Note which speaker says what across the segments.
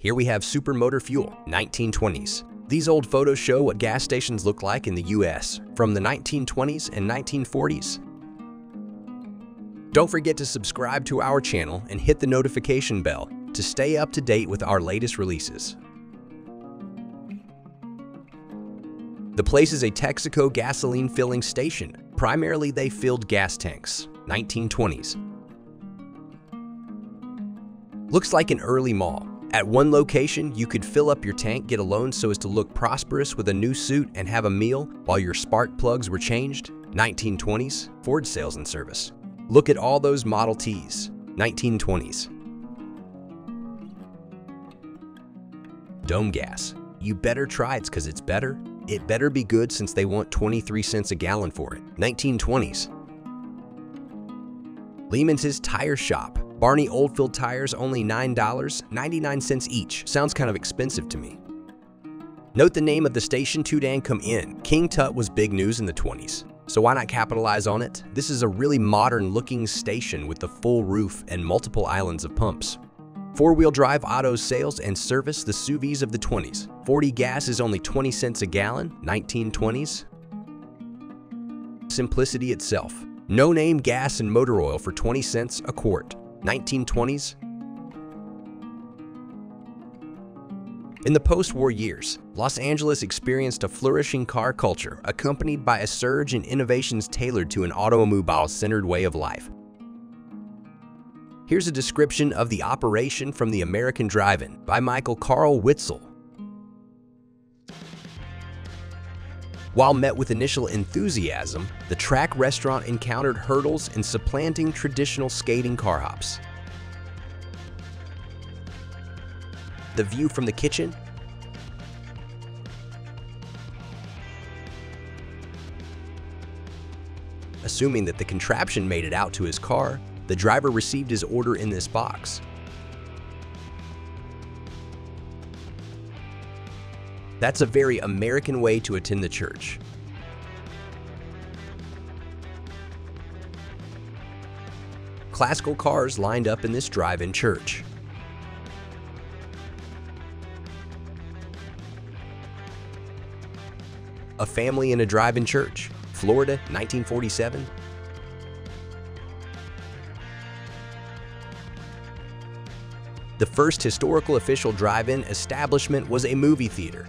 Speaker 1: Here we have Supermotor Fuel, 1920s. These old photos show what gas stations look like in the US from the 1920s and 1940s. Don't forget to subscribe to our channel and hit the notification bell to stay up to date with our latest releases. The place is a Texaco gasoline filling station. Primarily, they filled gas tanks. 1920s. Looks like an early mall. At one location, you could fill up your tank, get a loan so as to look prosperous with a new suit and have a meal while your spark plugs were changed. 1920s. Ford sales and service. Look at all those Model Ts. 1920s. Dome gas. You better try it because it's better. It better be good since they want 23 cents a gallon for it. 1920s. Lehman's Tire Shop. Barney Oldfield tires only $9.99 each. Sounds kind of expensive to me. Note the name of the station, Tudan Come In. King Tut was big news in the 20s, so why not capitalize on it? This is a really modern looking station with a full roof and multiple islands of pumps. Four-wheel drive auto sales and service, the SUVs of the 20s. 40 gas is only 20 cents a gallon, 1920s. Simplicity itself. No-name gas and motor oil for 20 cents a quart, 1920s. In the post-war years, Los Angeles experienced a flourishing car culture accompanied by a surge in innovations tailored to an automobile-centered way of life. Here's a description of the operation from the American Drive-In by Michael Carl Witzel. While met with initial enthusiasm, the track restaurant encountered hurdles in supplanting traditional skating car hops. The view from the kitchen. Assuming that the contraption made it out to his car, the driver received his order in this box. That's a very American way to attend the church. Classical cars lined up in this drive-in church. A family in a drive-in church, Florida, 1947. The first historical official drive-in establishment was a movie theater.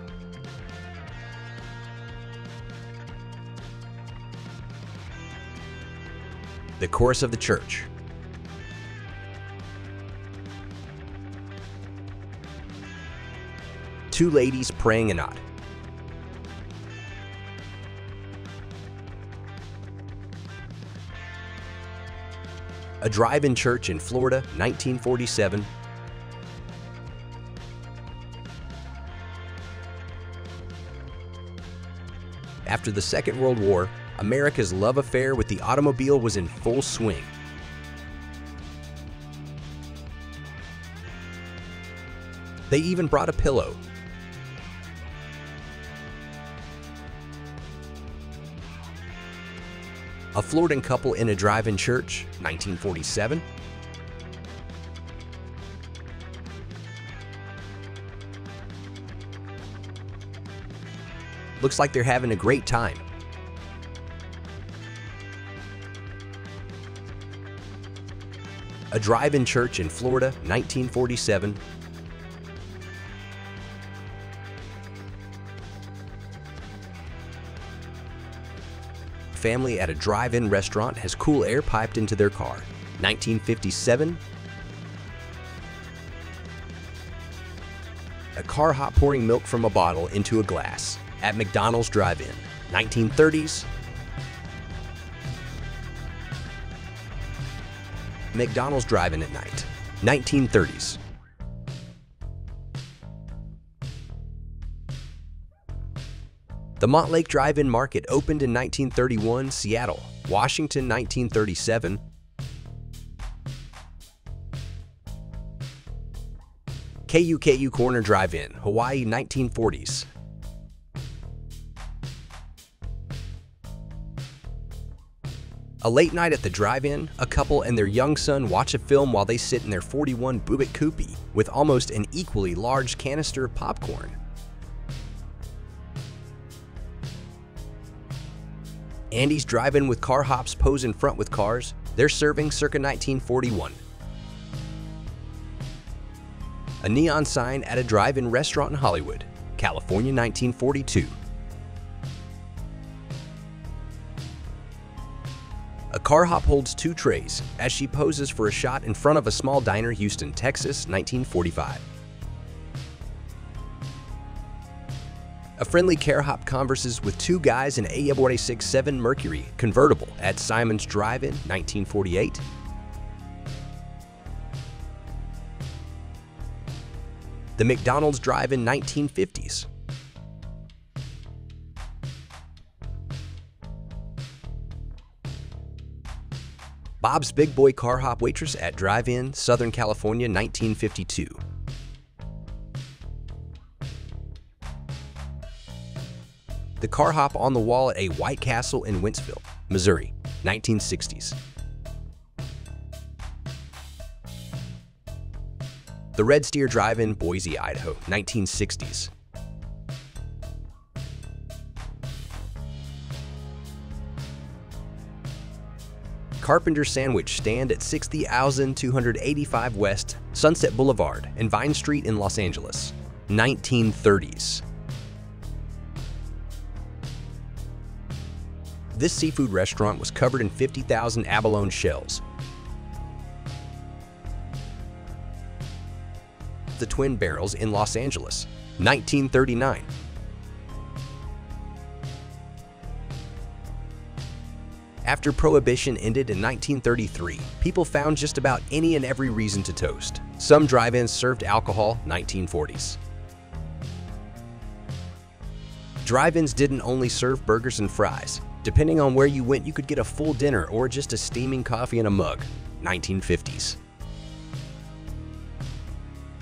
Speaker 1: The chorus of the church. Two ladies praying a knot. A drive-in church in Florida, 1947. After the Second World War, America's love affair with the automobile was in full swing. They even brought a pillow. A Floridan couple in a drive-in church, 1947. Looks like they're having a great time. A drive-in church in Florida, 1947. Family at a drive-in restaurant has cool air piped into their car, 1957. A car hop pouring milk from a bottle into a glass at McDonald's drive-in, 1930s. McDonald's drive-in at night, 1930s. The Montlake Drive-In Market opened in 1931, Seattle, Washington, 1937. KUKU Corner Drive-In, Hawaii, 1940s. A late night at the drive-in, a couple and their young son watch a film while they sit in their 41 Buick Coupe with almost an equally large canister of popcorn. Andy's drive-in with car hops pose in front with cars. They're serving circa 1941. A neon sign at a drive-in restaurant in Hollywood, California, 1942. A car hop holds 2 trays as she poses for a shot in front of a small diner, Houston, Texas, 1945. A friendly car hop converses with 2 guys in a 467 Mercury convertible at Simon's Drive-In, 1948. The McDonald's Drive-In, 1950s. Bob's Big Boy car hop waitress at Drive-In, Southern California, 1952. The car hop on the wall at a White Castle in Wentzville, Missouri, 1960s. The Red Steer Drive-In, Boise, Idaho, 1960s. Carpenter Sandwich Stand at 60,285 West Sunset Boulevard and Vine Street in Los Angeles, 1930s. This seafood restaurant was covered in 50,000 abalone shells. The Twin Barrels in Los Angeles, 1939. After Prohibition ended in 1933, people found just about any and every reason to toast. Some drive-ins served alcohol, 1940s. Drive-ins didn't only serve burgers and fries. Depending on where you went, you could get a full dinner or just a steaming coffee in a mug, 1950s.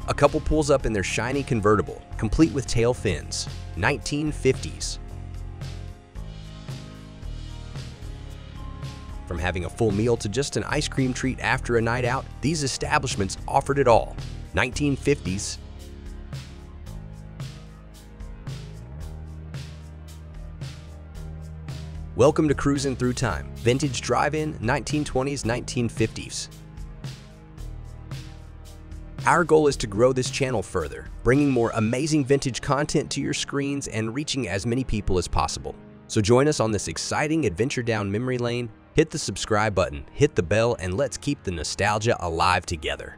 Speaker 1: A couple pulls up in their shiny convertible, complete with tail fins, 1950s. From having a full meal to just an ice cream treat after a night out, these establishments offered it all, 1950s. Welcome to Cruisin' Through Time, Vintage Drive-In, 1920s, 1950s. Our goal is to grow this channel further, bringing more amazing vintage content to your screens and reaching as many people as possible. So join us on this exciting adventure down memory lane. Hit the subscribe button, hit the bell, and let's keep the nostalgia alive together.